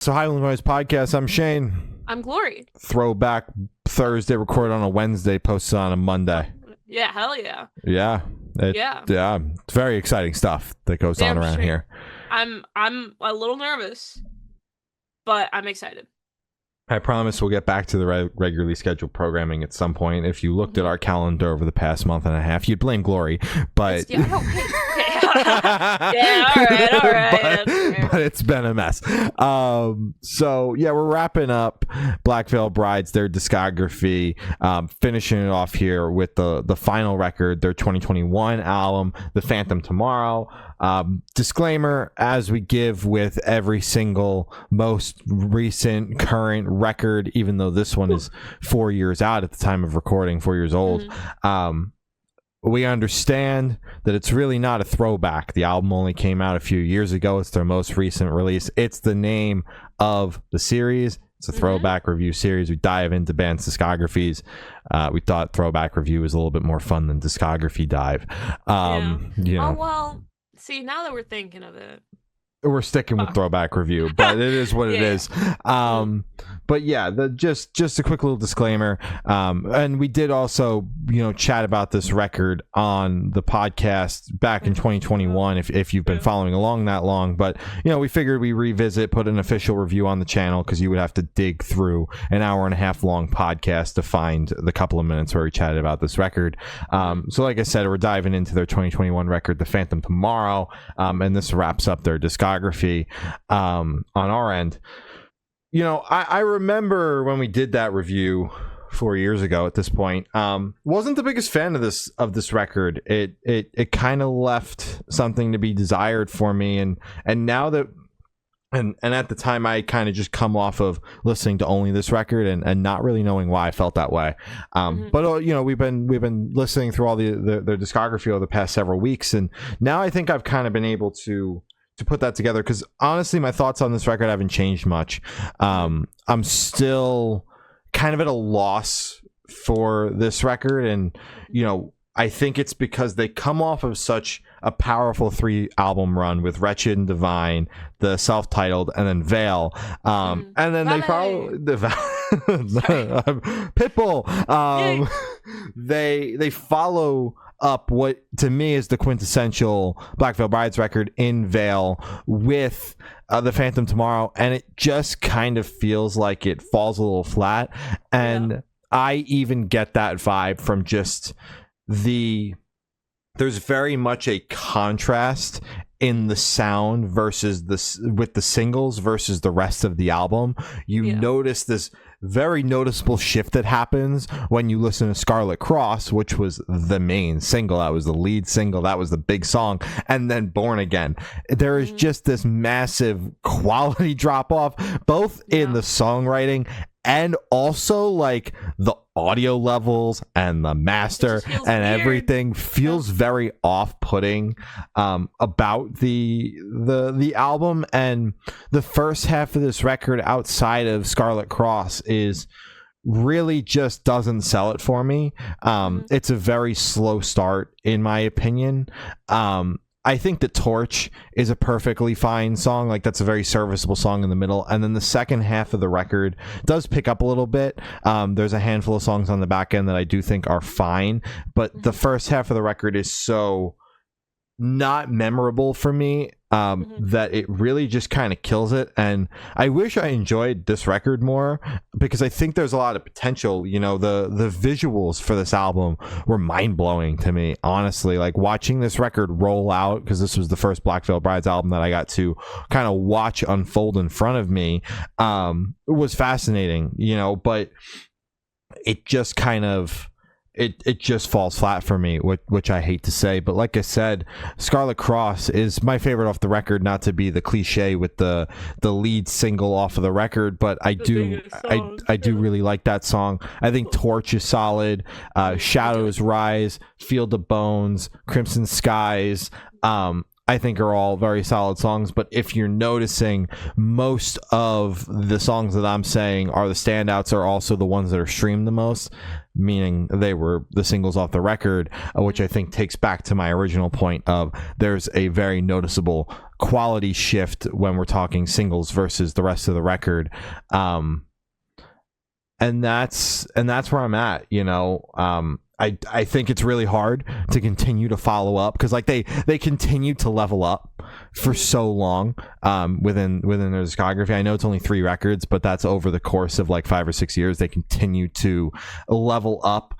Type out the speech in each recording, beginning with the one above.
So Highland Noise Podcast, I'm Shane. I'm Glory. Throwback Thursday, recorded on a Wednesday, posted on a Monday. Yeah, hell yeah. Yeah. Yeah. It's very exciting stuff that goes on around here. I'm a little nervous, but I'm excited. I promise we'll get back to the regularly scheduled programming at some point. If you looked at our calendar over the past month and a half, you'd blame Glory, but Yeah, all right. But it's been a mess. So yeah, we're wrapping up Black Veil Brides, their discography, finishing it off here with the final record, their 2021 album, The Phantom Tomorrow. Disclaimer, as we give with every single most recent current record, even though this one is 4 years out at the time of recording, 4 years old, we understand that it's really not a throwback. The album only came out a few years ago. It's their most recent release. It's the name of the series. It's a throwback review series. We dive into bands' discographies. We thought throwback review was a little bit more fun than discography dive. You know. Oh, well, see, now that we're thinking of it, we're sticking with throwback review, but it is what it is. But yeah, just a quick little disclaimer. And we did also, chat about this record on the podcast back in 2021. If you've been following along that long, but we figured we revisit, put an official review on the channel because you would have to dig through an hour and a half long podcast to find the couple of minutes where we chatted about this record. So like I said, we're diving into their 2021 record, The Phantom Tomorrow, and this wraps up their discography on our end. I remember when we did that review 4 years ago at this point, wasn't the biggest fan of this record. It kind of left something to be desired for me, and now that and at the time I kind of just come off of listening to only this record and not really knowing why I felt that way. But we've been listening through all their discography over the past several weeks, and now I think I've kind of been able to put that together, because honestly my thoughts on this record haven't changed much. I'm still kind of at a loss for this record, and I think it's because they come off of such a powerful 3-album run with Wretched and Divine, the self-titled, and then Veil, and then they follow Pitbull. They follow up what to me is the quintessential Black Veil Brides record in Veil with The Phantom Tomorrow, and it just kind of feels like it falls a little flat. And I even get that vibe from just there's very much a contrast in the sound versus with the singles versus the rest of the album. Notice this very noticeable shift that happens when you listen to Scarlet Cross, which was the main single. That was the lead single. That was the big song. And then Born Again. There is just this massive quality drop off, both in the songwriting and also like the audio levels and the master and weird. Everything feels very off-putting about the album. And the first half of this record outside of Scarlet Cross is really just doesn't sell it for me. It's a very slow start in my opinion. I think that Torch is a perfectly fine song. Like, that's a very serviceable song in the middle. And then the second half of the record does pick up a little bit. There's a handful of songs on the back end that I do think are fine. But the first half of the record is so not memorable for me that it really just kind of kills it. And I wish I enjoyed this record more, because I think there's a lot of potential. The visuals for this album were mind-blowing to me, honestly. Like, watching this record roll out, because this was the first Black Veil Brides album that I got to kind of watch unfold in front of me, was fascinating, but it just kind of it just falls flat for me, which I hate to say. But like I said, Scarlet Cross is my favorite off the record, not to be the cliche with the lead single off of the record, but I do really like that song. I think Torch is solid. Shadows Rise, Field of Bones, Crimson Skies, I think are all very solid songs. But if you're noticing, most of the songs that I'm saying are the standouts are also the ones that are streamed the most, meaning they were the singles off the record, which I think takes back to my original point of there's a very noticeable quality shift when we're talking singles versus the rest of the record. And that's where I'm at, you know. I think it's really hard to continue to follow up because like they continue to level up for so long within their discography. I know it's only 3 records, but that's over the course of like 5 or 6 years. They continue to level up.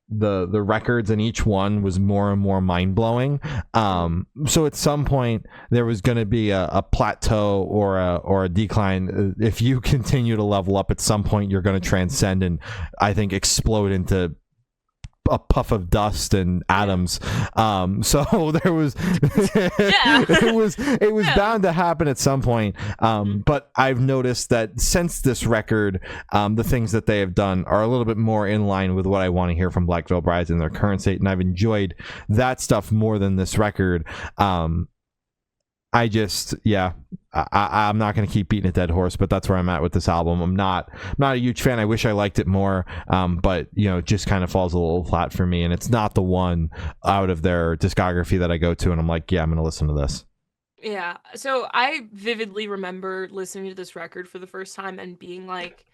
The records, and each one was more and more mind-blowing. So at some point there was going to be a plateau or a decline. If you continue to level up, at some point you're going to transcend and I think explode into a puff of dust and atoms. So there was it was bound to happen at some point. But I've noticed that since this record, the things that they have done are a little bit more in line with what I want to hear from Black Veil Brides in their current state, and I've enjoyed that stuff more than this record. I'm not going to keep beating a dead horse, but that's where I'm at with this album. I'm not a huge fan. I wish I liked it more, but you know, it just kind of falls a little flat for me, and it's not the one out of their discography that I go to and I'm like, yeah, I'm going to listen to this. Yeah. So I vividly remember listening to this record for the first time and being like,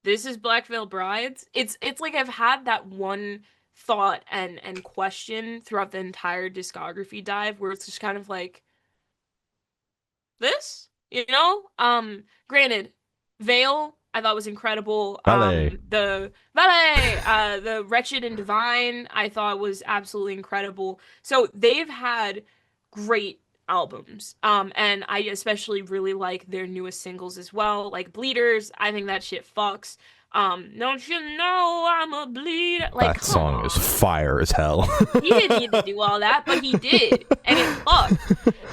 this is Black Veil Brides. It's like I've had that one thought and question throughout the entire discography dive where it's just kind of like, this, you know. Granted, Veil I thought was incredible. Ballet. The Ballet, the Wretched and Divine I thought was absolutely incredible. So they've had great albums. And I especially really like their newest singles as well, like Bleeders. I think that shit fucks. Don't you know I'm a bleeder? Like, that song is fire as hell. He didn't need to do all that, but he did, and it fucked.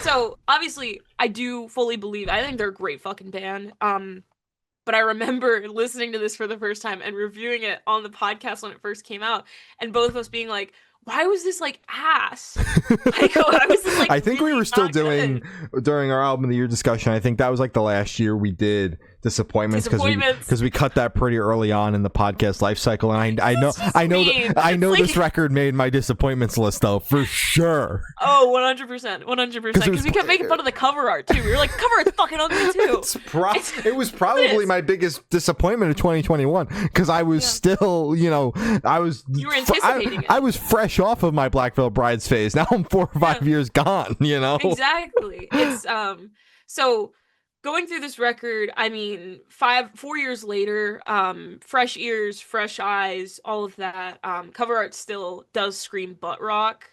So obviously, I do fully believe. I think they're a great fucking band. But I remember listening to this for the first time and reviewing it on the podcast when it first came out, and both of us being like, "Why was this like ass?" Like, why was this, like, I think really we were still not doing good? during our album of the year discussion. I think that was like the last year we did disappointments because we cut that pretty early on in the podcast life cycle, and I know this record made my disappointments list though for sure. Oh, 100%, because we kept making fun of the cover art too. We were like, cover art's fucking ugly too. It was probably my biggest disappointment of 2021 because I was still, you know, you were anticipating it. I was fresh off of my Black Veil Brides phase. Now I'm 4 or 5 years gone, you know. Exactly. It's so going through this record, I mean, 4 years later, fresh ears, fresh eyes, all of that. Cover art still does scream butt rock.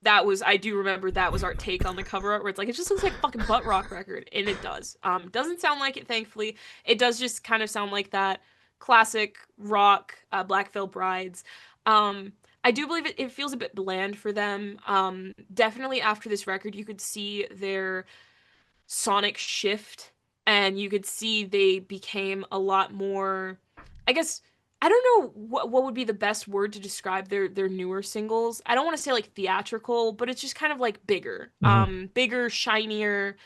I do remember that was our take on the cover art, where it's like, it just looks like a fucking butt rock record, and it does. Doesn't sound like it, thankfully. It does just kind of sound like that classic rock, Black Veil Brides. I do believe it feels a bit bland for them. Definitely after this record, you could see their sonic shift, and you could see they became a lot more, I guess, I don't know what would be the best word to describe their newer singles. I don't want to say like theatrical, but it's just kind of like bigger. Bigger, shinier,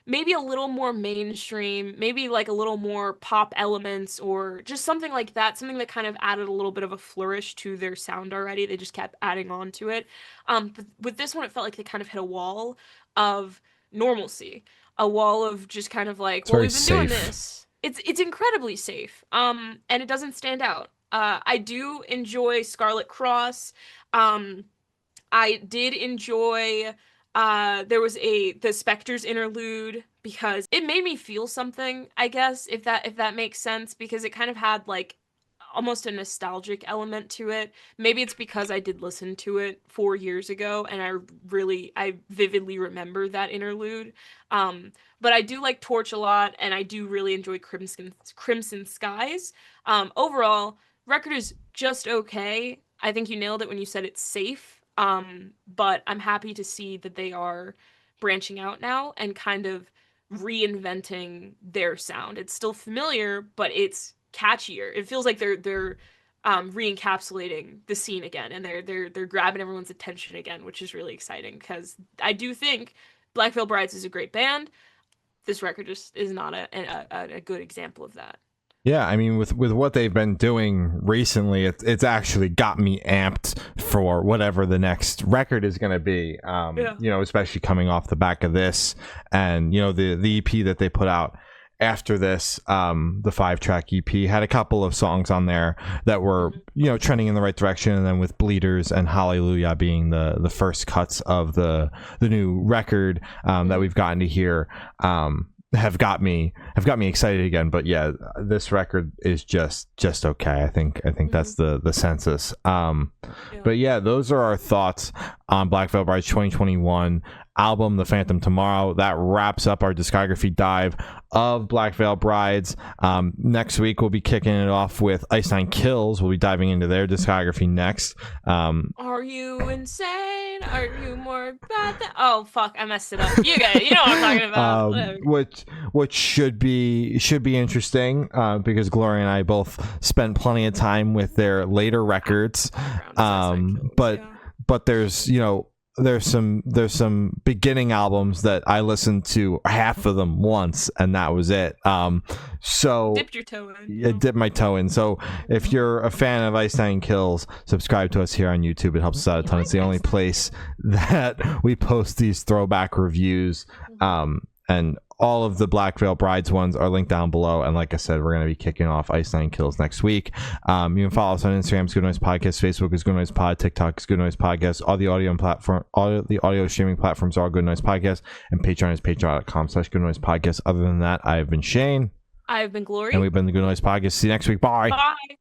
maybe a little more mainstream, maybe like a little more pop elements, or just something like that, something that kind of added a little bit of a flourish to their sound already. They just kept adding on to it. But with this one, it felt like they kind of hit a wall of normalcy, a wall of just kind of like, well, we've been doing this. It's incredibly safe. And it doesn't stand out. I do enjoy Scarlet Cross. I did enjoy there was the Spectres interlude, because it made me feel something, I guess, if that makes sense, because it kind of had like almost a nostalgic element to it. Maybe it's because I did listen to it 4 years ago and I vividly remember that interlude. But I do like Torch a lot, and I do really enjoy Crimson Skies. Overall, record is just okay. I think you nailed it when you said it's safe. But I'm happy to see that they are branching out now and kind of reinventing their sound. It's still familiar, but it's catchier. It feels like they're re-encapsulating the scene again, and they're grabbing everyone's attention again, which is really exciting, because I do think Black Veil Brides is a great band. This record just is not a good example of that. Yeah, I mean, with what they've been doing recently, it's actually got me amped for whatever the next record is going to be. Yeah. You know, especially coming off the back of this, and you know the EP that they put out after this, the 5-track EP had a couple of songs on there that were, you know, trending in the right direction, and then with Bleeders and Hallelujah being the first cuts of the new record that we've gotten to hear. Have got me excited again. But yeah, this record is just okay. I think that's the census. But yeah, those are our thoughts on Black Veil Bride's 2021 album, The Phantom Tomorrow. That wraps up our discography dive of Black Veil Brides. Next week we'll be kicking it off with Ice Nine Kills. We'll be diving into their discography next. Are you insane? Are you more bad than... Oh fuck, I messed it up. You get it. You know what I'm talking about. Which should be interesting, because Gloria and I both spent plenty of time with their later records. But there's, you know, there's some beginning albums that I listened to half of them once, and that was it. So dipped your toe in. Yeah, dip my toe in. So if you're a fan of Ice Nine Kills, subscribe to us here on YouTube. It helps us out a ton. It's the only place that we post these throwback reviews. And all of the Black Veil Brides ones are linked down below. And like I said, we're going to be kicking off Ice Nine Kills next week. You can follow us on Instagram, it's Good Noise Podcast. Facebook is Good Noise Pod. TikTok is Good Noise Podcast. All the audio streaming platforms are Good Noise Podcast. And Patreon is patreon.com/Good Noise Podcast. Other than that, I've been Shane. I've been Glory. And we've been the Good Noise Podcast. See you next week. Bye. Bye.